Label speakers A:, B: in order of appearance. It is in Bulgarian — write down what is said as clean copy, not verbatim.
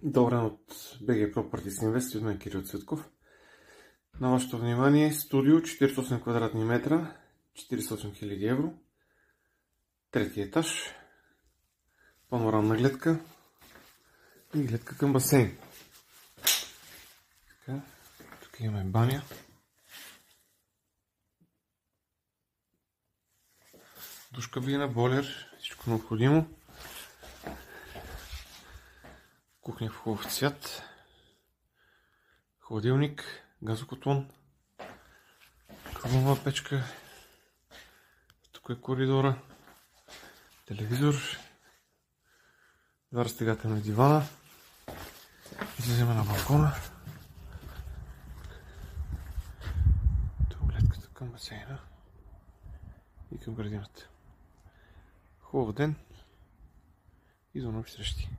A: Добре от BG Properties Invest, от мен Кирил Цветков. На вашето внимание студио 48 квадратни метра, 48 000 евро, трети етаж, панорамна гледка и гледка към басейн. Така, тук имаме баня. Душ кабина, бойлер, всичко необходимо. Кухня в хубав цвят, хладилник, газокотлон, кърмова печка, тук е коридора, телевизор, два разтегателни дивана. Излизаме на балкона. Тук гледката към басейна и към градината. Хубав ден и до нови срещи!